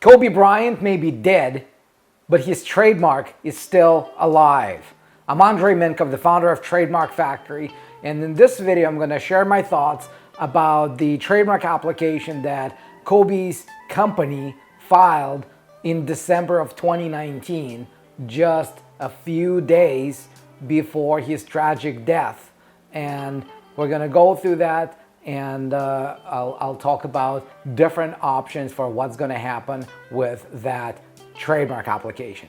Kobe Bryant may be dead, but his trademark is still alive. I'm Andre Minkov, the founder of Trademark Factory, and in this video I'm going to share my thoughts about the trademark application that Kobe's company filed in December of 2019, just a few days before his tragic death. And we're going to go through that, and I'll talk about different options for what's going to happen with that trademark application.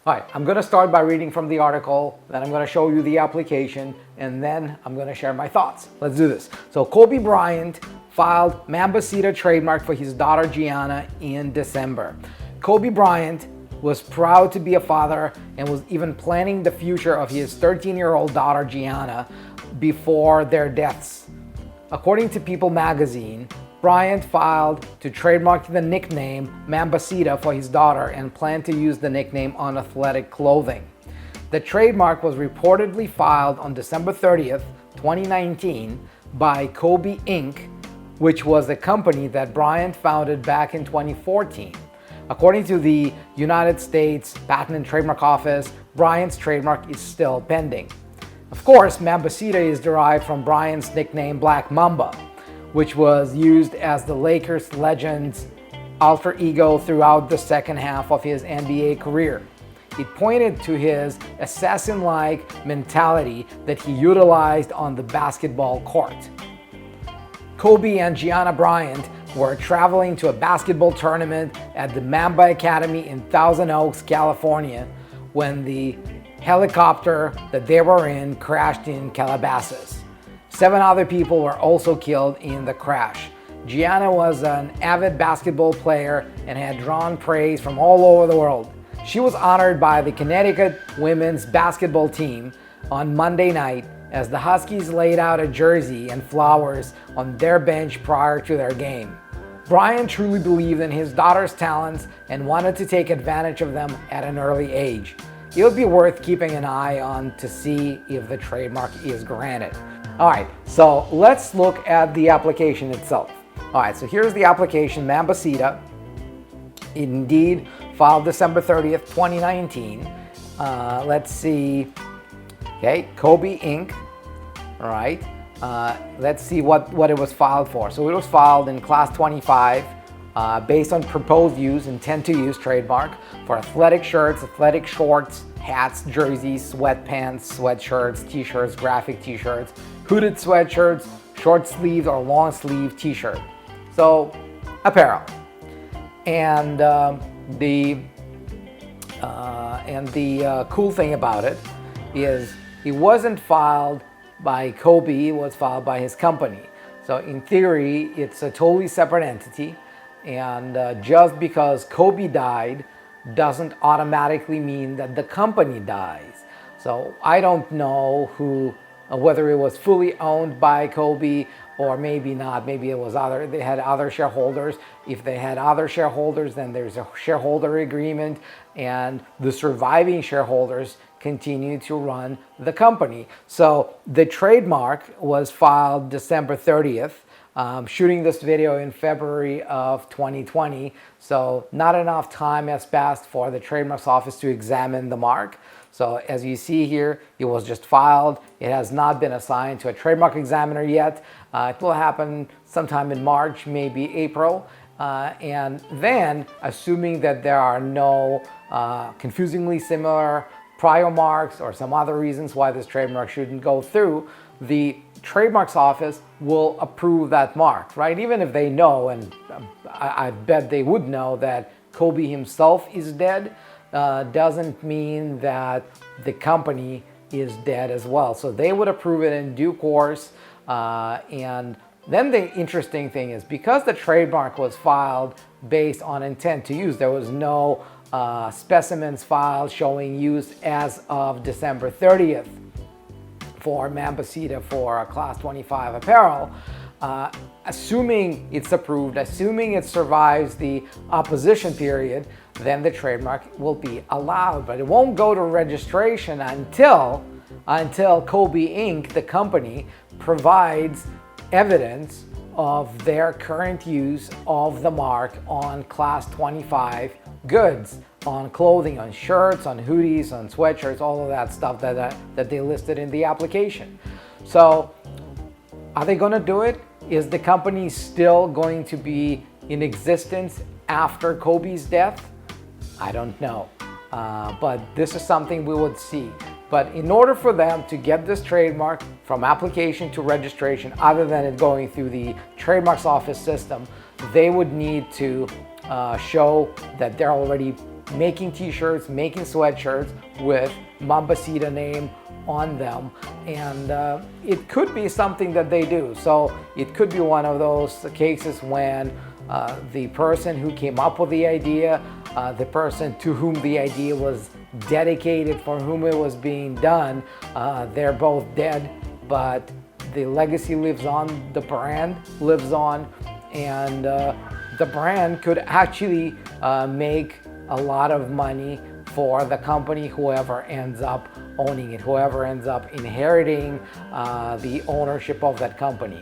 All right, I'm going to start by reading from the article, then I'm going to show you the application, and then I'm going to share my thoughts. Let's do this. So Kobe Bryant filed Mambacita trademark for his daughter Gianna in December. Kobe Bryant was proud to be a father and was even planning the future of his 13-year-old daughter Gianna before their deaths. According to People magazine, Bryant filed to trademark the nickname Mambacita for his daughter and planned to use the nickname on athletic clothing. The trademark was reportedly filed on December 30th, 2019 by Kobe Inc., which was a company that Bryant founded back in 2014. According to the United States Patent and Trademark Office, Bryant's trademark is still pending. Of course, Mambacita is derived from Bryant's nickname Black Mamba, which was used as the Lakers legend's alter ego throughout the second half of his NBA career. It pointed to his assassin-like mentality that he utilized on the basketball court. Kobe and Gianna Bryant were traveling to a basketball tournament at the Mamba Academy in Thousand Oaks, California, when the helicopter that they were in crashed in Calabasas. 7 other people were also killed in the crash. Gianna was an avid basketball player and had drawn praise from all over the world. She was honored by the Connecticut women's basketball team on Monday night as the Huskies laid out a jersey and flowers on their bench prior to their game. Bryant truly believed in his daughter's talents and wanted to take advantage of them at an early age. It would be worth keeping an eye on to see if the trademark is granted. All right, so let's look at the application itself. All right, so here's the application, Mambacita. Indeed, filed December 30th, 2019. Let's see. Okay, Kobe Inc. All right. Let's see what it was filed for. So it was filed in Class 25 based on proposed use, intent to use trademark for athletic shirts, athletic shorts, hats, jerseys, sweatpants, sweatshirts, t-shirts, graphic t-shirts, hooded sweatshirts, short sleeve or long sleeve t-shirt. So apparel. And the cool thing about it is it wasn't filed by Kobe, it was filed by his company. So in theory, it's a totally separate entity, and just because Kobe died doesn't automatically mean that the company dies. So I don't know whether it was fully owned by Kobe or maybe not. Maybe it was they had other shareholders. If they had other shareholders, then there's a shareholder agreement, and the surviving shareholders continue to run the company. So the trademark was filed December 30th. Shooting this video in February of 2020, so not enough time has passed for the Trademarks Office to examine the mark. So as you see here, it was just filed. It has not been assigned to a trademark examiner yet. It will happen sometime in March, maybe April. And then, assuming that there are no confusingly similar prior marks or some other reasons why this trademark shouldn't go through, the Trademarks Office will approve that mark, right? Even if they know, and I bet they would know, that Kobe himself is dead, doesn't mean that the company is dead as well. So they would approve it in due course. And then the interesting thing is, because the trademark was filed based on intent to use, there was no specimens filed showing use as of December 30th for Mambacita for a Class 25 apparel. Assuming it's approved, assuming it survives the opposition period, then the trademark will be allowed. But it won't go to registration until Kobe Inc., the company, provides evidence of their current use of the mark on Class 25 goods, on clothing, on shirts, on hoodies, on sweatshirts, all of that stuff that they listed in the application. So are they going to do it? Is the company still going to be in existence after Kobe's death? I don't know, but this is something we would see. But in order for them to get this trademark from application to registration, other than it going through the trademarks office system, they would need to show that they're already making t-shirts, making sweatshirts with Mambacita name on them, and it could be something that they do. So it could be one of those cases when the person who came up with the idea, the person to whom the idea was dedicated, for whom it was being done, they're both dead, but the legacy lives on, the brand lives on, and the brand could actually make a lot of money for the company, whoever ends up owning it, whoever ends up inheriting the ownership of that company.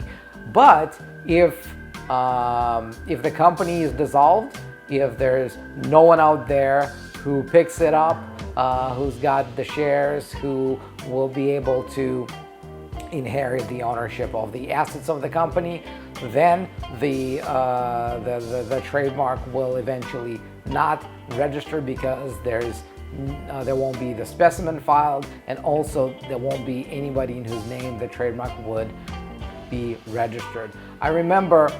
But if the company is dissolved, if there's no one out there who picks it up, who's got the shares, who will be able to inherit the ownership of the assets of the company, then the trademark will eventually not register, because there won't be the specimen filed, and also there won't be anybody in whose name the trademark would be registered. I remember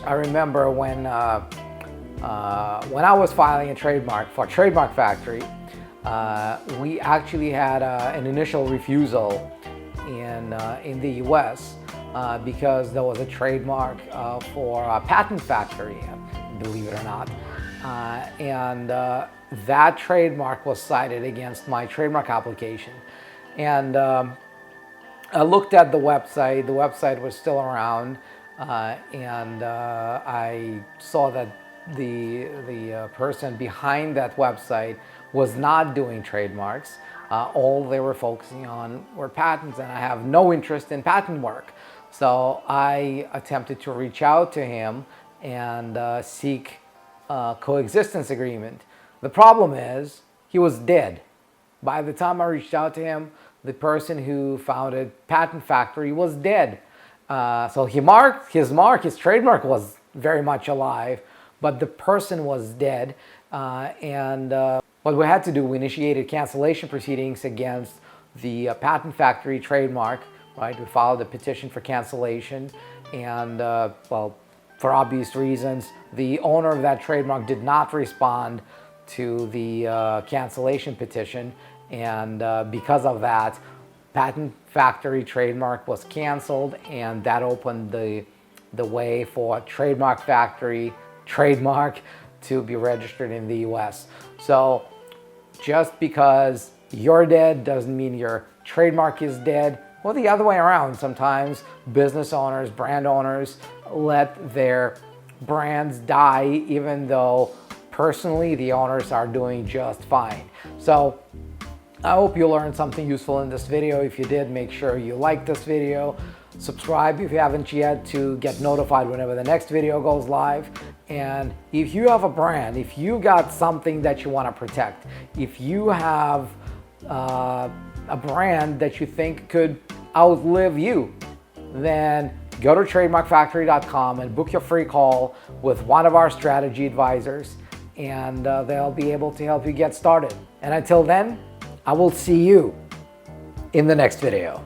when I was filing a trademark for Trademark Factory, we actually had an initial refusal in the US because there was a trademark for Patent Factory, believe it or not, and that trademark was cited against my trademark application. And I looked at the website. The website was still around, and I saw that the person behind that website was not doing trademarks. All they were focusing on were patents, and I have no interest in patent work. So I attempted to reach out to him and seek a coexistence agreement. The problem is he was dead. By the time I reached out to him, the person who founded Patent Factory was dead. So his trademark was very much alive, but the person was dead. What we had to do, we initiated cancellation proceedings against the Patent Factory trademark, right? We filed a petition for cancellation, and well, for obvious reasons, the owner of that trademark did not respond to the cancellation petition, and because of that, Patent Factory trademark was canceled, and that opened the way for Trademark Factory trademark to be registered in the US. So just because you're dead doesn't mean your trademark is dead, or the other way around. Sometimes business owners, brand owners, let their brands die even though personally the owners are doing just fine. So I hope you learned something useful in this video. If you did, make sure you like this video, subscribe if you haven't yet to get notified whenever the next video goes live. And if you have a brand, if you got something that you want to protect, if you have a brand that you think could outlive you, then go to trademarkfactory.com and book your free call with one of our strategy advisors, and they'll be able to help you get started. And until then, I will see you in the next video.